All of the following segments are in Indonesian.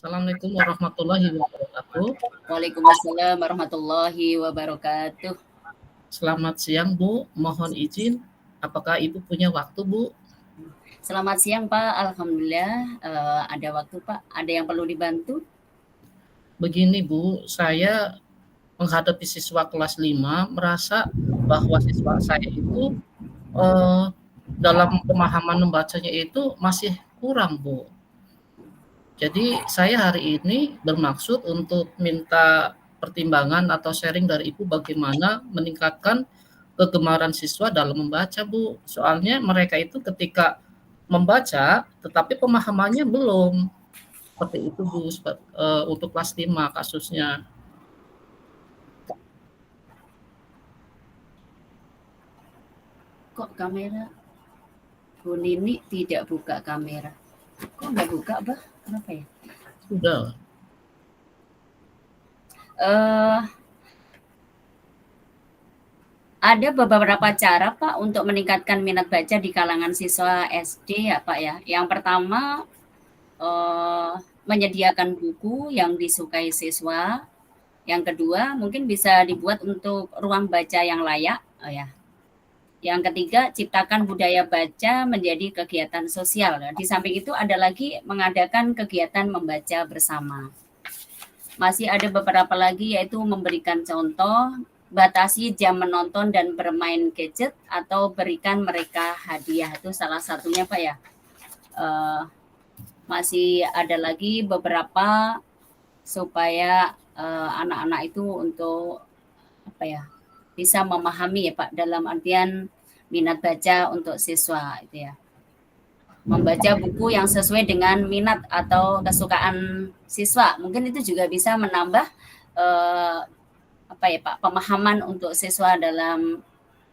Assalamualaikum warahmatullahi wabarakatuh. Waalaikumsalam warahmatullahi wabarakatuh. Selamat siang, Bu. Mohon izin, apakah Ibu punya waktu, Bu? Selamat siang, Pak. Alhamdulillah ada waktu, Pak. Ada yang perlu dibantu? Begini, Bu, saya menghadapi siswa kelas 5 merasa bahwa siswa saya itu dalam pemahaman membacanya itu masih kurang, Bu. Jadi saya hari ini bermaksud untuk minta pertimbangan atau sharing dari Ibu bagaimana meningkatkan kegemaran siswa dalam membaca, Bu. Soalnya mereka itu ketika membaca tetapi pemahamannya belum. Seperti itu, Bu, untuk kelas 5 kasusnya. Kok kamera Bu Nini tidak buka kamera? Kok nggak buka, Bah? Kenapa ya? Sudah. Ada beberapa cara, Pak, untuk meningkatkan minat baca di kalangan siswa SD ya, Pak ya. Yang pertama, menyediakan buku yang disukai siswa. Yang kedua, mungkin bisa dibuat untuk ruang baca yang layak. Oh ya. Yang ketiga, ciptakan budaya baca menjadi kegiatan sosial. Di samping itu ada lagi mengadakan kegiatan membaca bersama. Masih ada beberapa lagi yaitu memberikan contoh, batasi jam menonton dan bermain gadget, atau berikan mereka hadiah. Itu salah satunya, Pak ya. Masih ada lagi beberapa supaya anak-anak itu untuk bisa memahami ya, Pak, dalam artian minat baca untuk siswa itu ya. Membaca buku yang sesuai dengan minat atau kesukaan siswa. Mungkin itu juga bisa menambah Pak, pemahaman untuk siswa dalam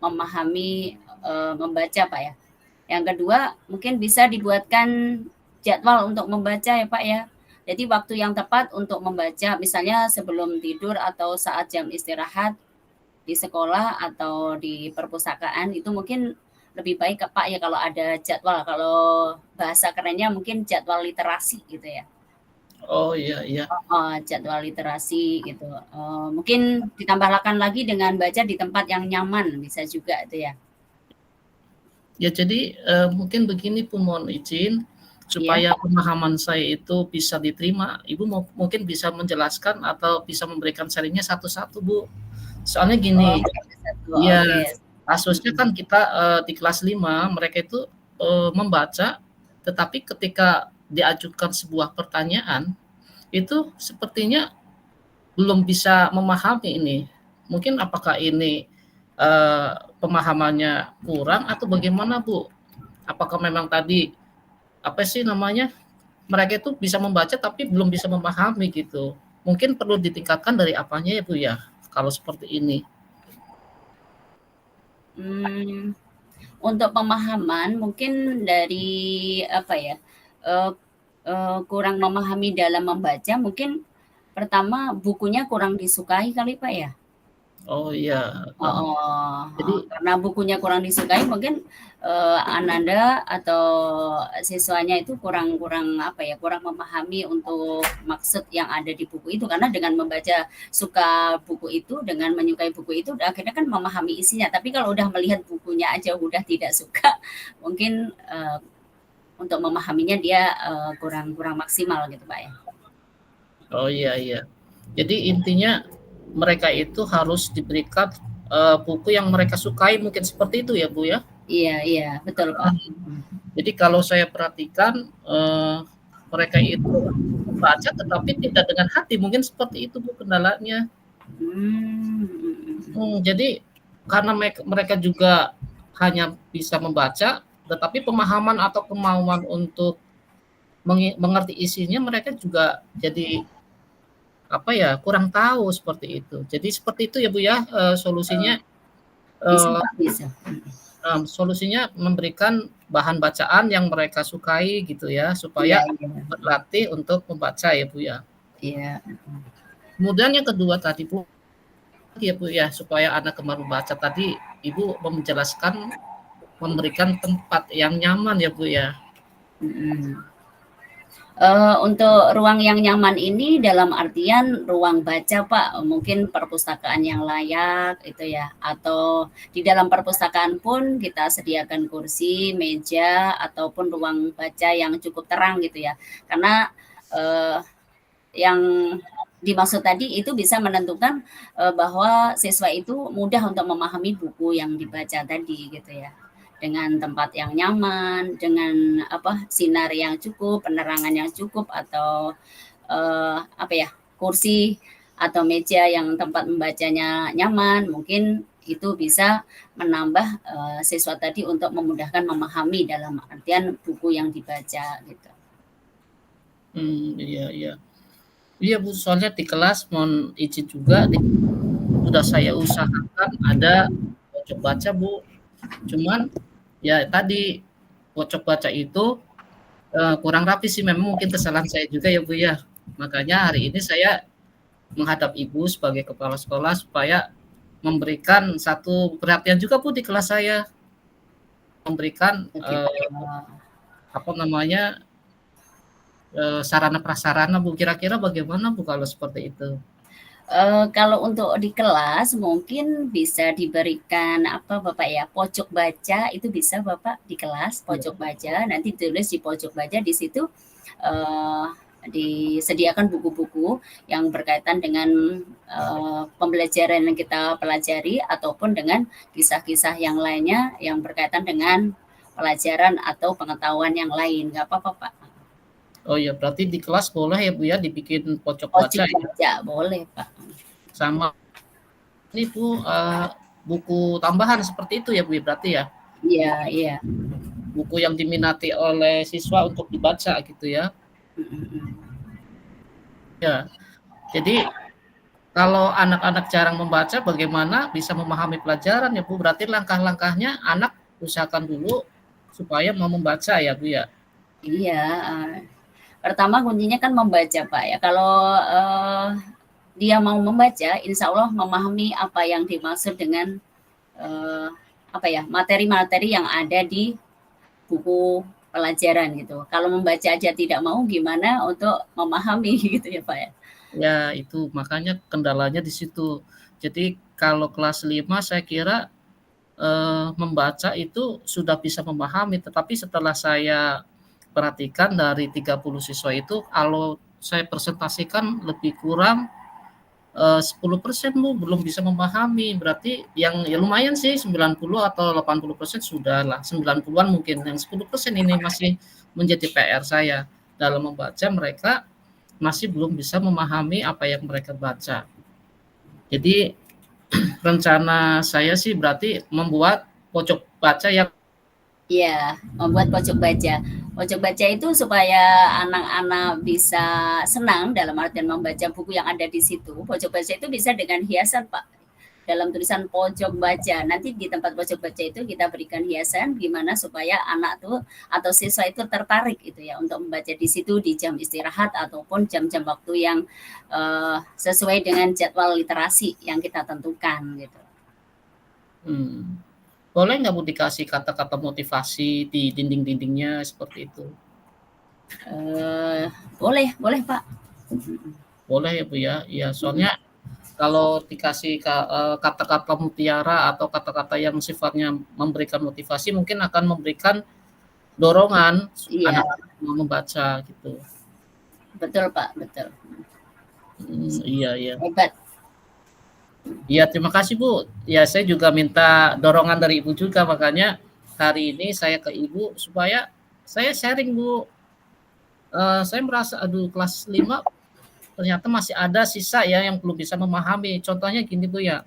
memahami membaca, Pak ya. Yang kedua, mungkin bisa dibuatkan jadwal untuk membaca ya, Pak ya. Jadi waktu yang tepat untuk membaca, misalnya sebelum tidur atau saat jam istirahat di sekolah atau di perpustakaan, itu mungkin lebih baik Pak ya kalau ada jadwal. Kalau bahasa kerennya mungkin jadwal literasi gitu ya. Oh iya. Jadwal literasi gitu. Mungkin ditambahkan lagi dengan baca di tempat yang nyaman, bisa juga itu ya. Ya, jadi mungkin begini, Bu, mohon izin supaya pemahaman saya itu bisa diterima. Ibu mungkin bisa menjelaskan atau bisa memberikan sharingnya satu-satu, Bu. Soalnya gini, kasusnya kan kita di kelas 5 mereka itu membaca, tetapi ketika diajukan sebuah pertanyaan itu sepertinya belum bisa memahami ini. Mungkin apakah ini pemahamannya kurang atau bagaimana, Bu? Apakah memang tadi mereka itu bisa membaca tapi belum bisa memahami gitu? Mungkin perlu ditingkatkan dari apanya ya, Bu ya? Kalau seperti ini. Untuk pemahaman mungkin dari kurang memahami dalam membaca, mungkin pertama bukunya kurang disukai kali, Pak ya. Oh iya. Jadi karena bukunya kurang disukai, mungkin Ananda atau siswanya itu kurang memahami untuk maksud yang ada di buku itu, karena dengan membaca suka buku itu, dengan menyukai buku itu akhirnya kan memahami isinya. Tapi kalau udah melihat bukunya aja udah tidak suka, mungkin untuk memahaminya dia kurang maksimal gitu, Pak ya. Oh iya. Jadi intinya mereka itu harus diberikan buku yang mereka sukai, mungkin seperti itu ya, Bu ya? Iya, betul, Pak. Jadi kalau saya perhatikan mereka itu membaca tetapi tidak dengan hati, mungkin seperti itu, Bu, kendalanya. Jadi karena mereka juga hanya bisa membaca, tetapi pemahaman atau kemauan untuk mengerti isinya, mereka juga jadi kurang tahu seperti itu. Jadi seperti itu ya Bu ya, Eee, solusinya, bisa eee, Pak, bisa. solusinya memberikan bahan bacaan yang mereka sukai gitu ya, Iya supaya iya, berlatih untuk membaca ya Bu ya. iya, Kemudian yang kedua tadi Bu ya Bu ya, supaya anak gemar membaca tadi, Ibu menjelaskan memberikan tempat yang nyaman ya Bu ya. mhm. Untuk ruang yang nyaman ini dalam artian ruang baca, Pak, mungkin perpustakaan yang layak itu ya, atau di dalam perpustakaan pun kita sediakan kursi, meja, ataupun ruang baca yang cukup terang gitu ya. Karena, eee, yang dimaksud tadi itu bisa menentukan, bahwa siswa itu mudah untuk memahami buku yang dibaca tadi gitu ya. Dengan tempat yang nyaman, dengan sinar yang cukup, penerangan yang cukup atau, kursi atau meja yang tempat membacanya nyaman, mungkin itu bisa menambah, siswa tadi untuk memudahkan memahami dalam artian buku yang dibaca gitu. Iya iya. Iya Bu, soalnya di kelas mohon izin juga sudah saya usahakan ada pojok baca Bu, cuman ya tadi, pojok baca itu, kurang rapi sih, memang mungkin kesalahan saya juga ya Bu ya. Makanya hari ini saya menghadap Ibu sebagai kepala sekolah supaya memberikan satu perhatian juga Bu di kelas saya, memberikan, Oke, Pak. apa namanya, sarana prasarana Bu, kira-kira bagaimana Bu kalau seperti itu? Kalau untuk di kelas mungkin bisa diberikan Bapak ya, pojok baca itu bisa Bapak di kelas, Iya. pojok baca, nanti tulis di pojok baca di situ, eee, disediakan buku-buku yang berkaitan dengan, pembelajaran yang kita pelajari ataupun dengan kisah-kisah yang lainnya yang berkaitan dengan pelajaran atau pengetahuan yang lain, nggak apa-apa, Pak. Oh ya, berarti di kelas boleh ya Bu ya dibikin pojok baca Pojok ya? baca boleh, Pak. Sama ini Bu, buku tambahan seperti itu ya Bu ya, berarti ya? Iya Buku iya. buku yang diminati oleh siswa untuk dibaca gitu ya? Mhm mhm. Ya, jadi kalau anak-anak jarang membaca bagaimana bisa memahami pelajaran ya Bu? Berarti langkah-langkahnya anak usahakan dulu supaya mau membaca ya Bu ya? Iya, pertama kuncinya kan membaca, Pak, ya. Kalau, dia mau membaca, insya Allah memahami apa yang dimaksud dengan, eee, materi-materi yang ada di buku pelajaran gitu. Kalau membaca aja tidak mau, gimana untuk memahami gitu ya, Pak, ya. Ya itu makanya kendalanya di situ. Jadi kalau kelas 5 saya kira, membaca itu sudah bisa memahami, tetapi setelah saya perhatikan dari 30 siswa itu kalau saya presentasikan lebih kurang, 10% Bu, belum bisa memahami. Berarti yang ya lumayan sih 90 atau 80% sudahlah, 90-an mungkin, yang 10% ini masih menjadi PR saya. Dalam membaca mereka masih belum bisa memahami apa yang mereka baca. Jadi rencana saya sih berarti membuat pojok baca yang Iya, membuat pojok baca. Pojok baca itu supaya anak-anak bisa senang dalam artian membaca buku yang ada di situ. Pojok baca itu bisa dengan hiasan, Pak. Dalam tulisan pojok baca. Nanti di tempat pojok baca itu kita berikan hiasan gimana supaya anak tuh atau siswa itu tertarik gitu ya untuk membaca di situ di jam istirahat ataupun jam-jam waktu yang sesuai dengan jadwal literasi yang kita tentukan gitu. boleh nggak Bu dikasih kata-kata motivasi di dinding-dindingnya seperti itu? Eh, boleh, boleh Pak. Boleh ya Bu ya? Iya, soalnya kalau dikasih kata-kata mutiara atau kata-kata yang sifatnya memberikan motivasi mungkin akan memberikan dorongan Iya, anak mau membaca gitu. betul Pak, betul. Iya iya. Hebat. Iya, terima kasih Bu. Ya, saya juga minta dorongan dari Ibu juga, makanya hari ini saya ke Ibu supaya saya sharing Bu. Saya merasa aduh kelas 5 ternyata masih ada sisa ya yang belum bisa memahami. Contohnya gini Bu ya,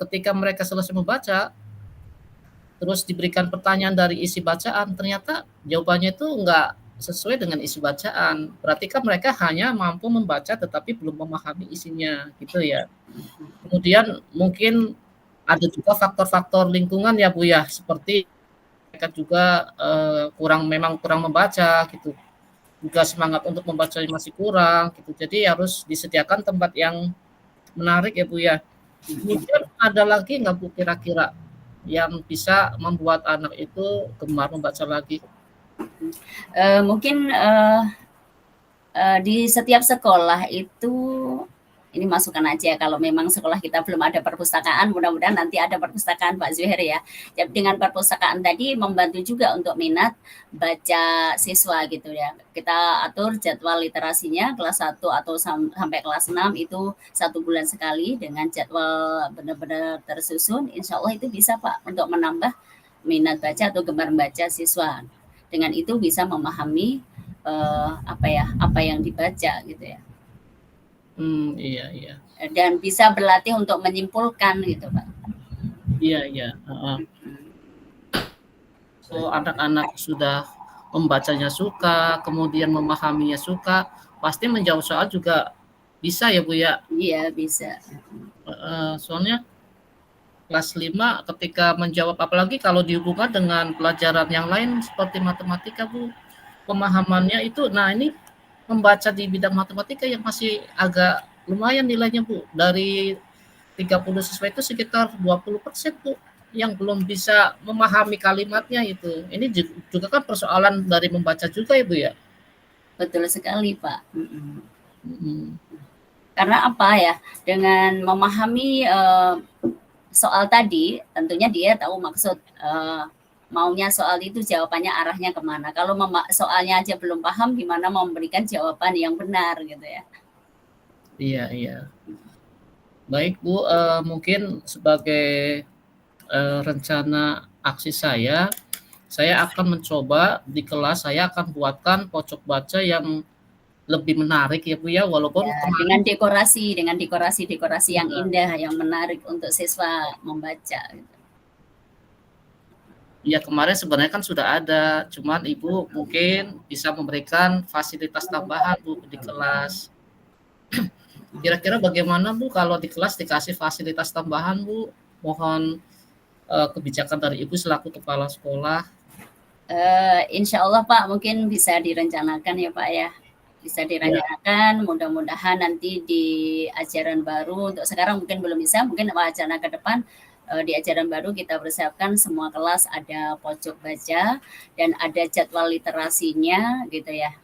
ketika mereka selesai membaca, terus diberikan pertanyaan dari isi bacaan, ternyata jawabannya itu sesuai dengan isi bacaan. Berarti kan mereka hanya mampu membaca tetapi belum memahami isinya, gitu ya. Kemudian mungkin ada juga faktor-faktor lingkungan ya Bu ya, seperti mereka juga memang kurang membaca gitu. Juga semangat untuk membaca masih kurang gitu. Jadi harus disediakan tempat yang menarik ya Bu ya. Kemudian ada lagi nggak Bu kira-kira yang bisa membuat anak itu gemar membaca lagi? Mungkin di setiap sekolah itu, ini masukan aja kalau memang sekolah kita belum ada perpustakaan, mudah-mudahan nanti ada perpustakaan Pak Zuhair ya. Jadi dengan perpustakaan tadi membantu juga untuk minat baca siswa gitu ya. Kita atur jadwal literasinya kelas 1 atau sampai kelas 6 itu 1 bulan sekali dengan jadwal benar-benar tersusun, insya Allah itu bisa Pak untuk menambah minat baca atau gemar membaca siswa. Dengan itu bisa memahami apa yang dibaca gitu ya. Iya. Dan bisa berlatih untuk menyimpulkan gitu Pak. Iya. So anak-anak sudah membacanya suka, kemudian memahaminya suka, pasti menjawab soal juga bisa ya Bu ya? Iya bisa. Soalnya kelas 5 ketika menjawab, apalagi kalau dihubungkan dengan pelajaran yang lain seperti matematika Bu, pemahamannya itu, nah ini membaca di bidang matematika yang masih agak lumayan nilainya Bu, dari 30 siswa itu sekitar 20% Bu yang belum bisa memahami kalimatnya itu. Ini juga kan persoalan dari membaca juga ya Bu ya? Betul sekali Pak. Karena apa ya, dengan memahami soal tadi, tentunya dia tahu maksud maunya soal itu jawabannya arahnya kemana. Kalau soalnya aja belum paham, gimana mau memberikan jawaban yang benar gitu ya. Iya. Baik Bu, mungkin sebagai rencana aksi saya akan mencoba di kelas saya akan buatkan pojok baca yang lebih menarik ya Bu ya, walaupun ya, dengan dekorasi yang indah, yang menarik untuk siswa membaca. Gitu. Ya kemarin sebenarnya kan sudah ada, cuman Ibu mungkin bisa memberikan fasilitas tambahan Bu di kelas. Kira-kira bagaimana Bu kalau di kelas dikasih fasilitas tambahan Bu? Mohon kebijakan dari Ibu selaku kepala sekolah. Insya Allah Pak mungkin bisa direncanakan ya Pak ya. Bisa direncanakan, mudah-mudahan nanti di ajaran baru, untuk sekarang mungkin belum bisa, mungkin wacana ke depan di ajaran baru kita persiapkan semua kelas ada pojok baca dan ada jadwal literasinya gitu ya,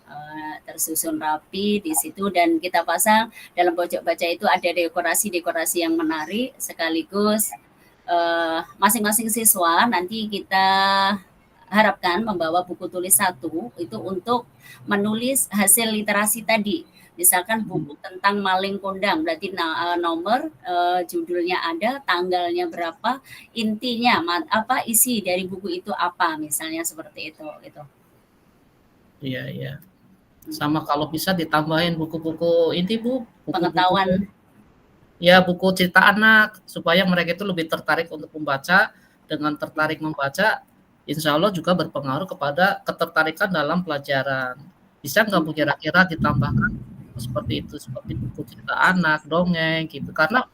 tersusun rapi di situ, dan kita pasang dalam pojok baca itu ada dekorasi-dekorasi yang menarik, sekaligus masing-masing siswa nanti kita harapkan membawa buku tulis 1 itu untuk menulis hasil literasi tadi. Misalkan buku tentang maling kondang, berarti nomor, judulnya ada, tanggalnya berapa, intinya apa, isi dari buku itu apa, misalnya seperti itu gitu. Iya. Sama kalau bisa ditambahin buku-buku ini Bu, pengetahuan. Ya buku cerita anak, supaya mereka itu lebih tertarik untuk membaca. Dengan tertarik membaca, insya Allah juga berpengaruh kepada ketertarikan dalam pelajaran. Bisa nggak Bu kira-kira ditambahkan seperti itu, seperti buku cerita anak, dongeng gitu, karena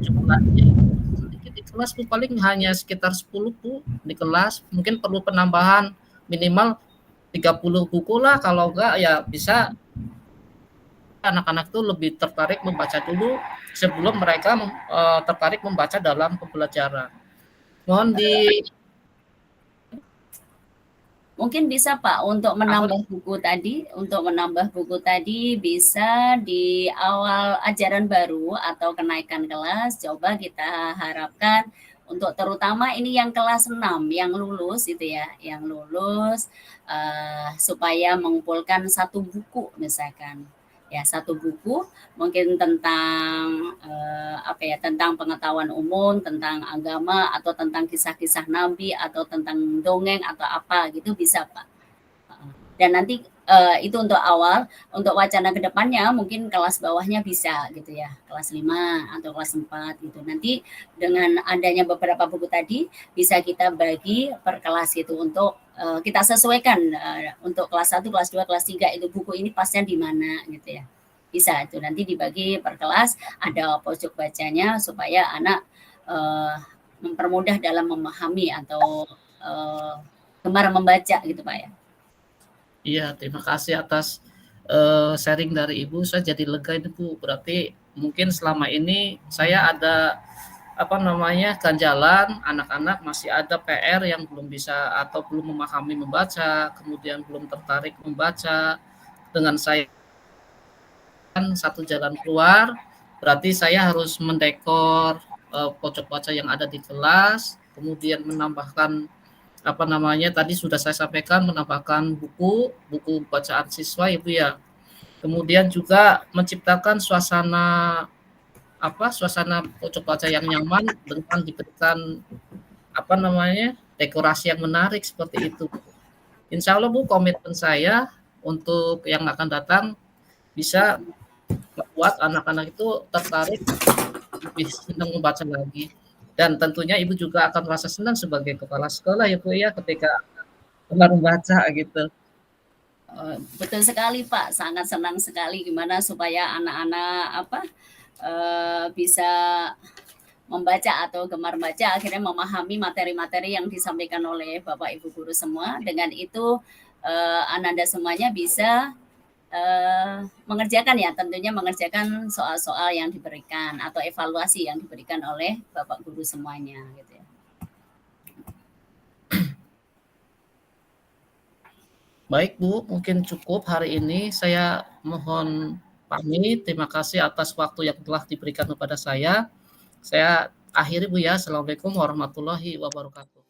jumlahnya sedikit di kelas Bu, paling hanya sekitar 10 Bu di kelas, mungkin perlu penambahan minimal 30 buku lah, kalau enggak ya bisa anak-anak itu lebih tertarik membaca dulu sebelum mereka tertarik membaca dalam pembelajaran. Mohon di Mungkin bisa Pak untuk menambah buku tadi bisa di awal ajaran baru atau kenaikan kelas, coba kita harapkan untuk terutama ini yang kelas 6 yang lulus itu ya, yang lulus supaya mengumpulkan 1 buku misalkan. Ya, 1 buku mungkin tentang tentang pengetahuan umum, tentang agama, atau tentang kisah-kisah Nabi, atau tentang dongeng atau apa gitu bisa Pak. Dan nanti itu untuk awal, untuk wacana kedepannya mungkin kelas bawahnya bisa gitu ya, kelas 5 atau kelas 4 gitu. Nanti dengan adanya beberapa buku tadi bisa kita bagi per kelas gitu untuk kita sesuaikan untuk kelas 1, kelas 2, kelas 3 itu buku ini pasnya di mana gitu ya. Bisa itu nanti dibagi per kelas, ada pojok bacanya supaya anak mempermudah dalam memahami atau gemar membaca gitu Pak ya. Iya, terima kasih atas sharing dari Ibu. Saya jadi lega ini Bu. Berarti mungkin selama ini saya ada ganjalan, anak-anak masih ada PR yang belum bisa atau belum memahami membaca, kemudian belum tertarik membaca. Dengan saya satu jalan keluar, berarti saya harus mendekor pojok baca yang ada di kelas, kemudian menambahkan tadi sudah saya sampaikan, menambahkan buku bacaan siswa Ibu ya. Kemudian juga menciptakan suasana pojok baca yang nyaman dengan diberikan dekorasi yang menarik seperti itu. Insya Allah Bu, komitmen saya untuk yang akan datang bisa membuat anak-anak itu tertarik lebih senang membaca lagi. Dan tentunya Ibu juga akan merasa senang sebagai kepala sekolah ya Bu ya, ketika gemar membaca gitu. Betul sekali Pak, sangat senang sekali gimana supaya anak-anak bisa membaca atau gemar baca, akhirnya memahami materi-materi yang disampaikan oleh Bapak Ibu guru semua. Dengan itu Ananda semuanya bisa mengerjakan ya, tentunya mengerjakan soal-soal yang diberikan atau evaluasi yang diberikan oleh Bapak guru semuanya gitu ya. Baik Bu, mungkin cukup hari ini. Saya mohon pamit. Terima kasih atas waktu yang telah diberikan kepada saya. Saya akhiri Bu ya. Assalamualaikum warahmatullahi wabarakatuh.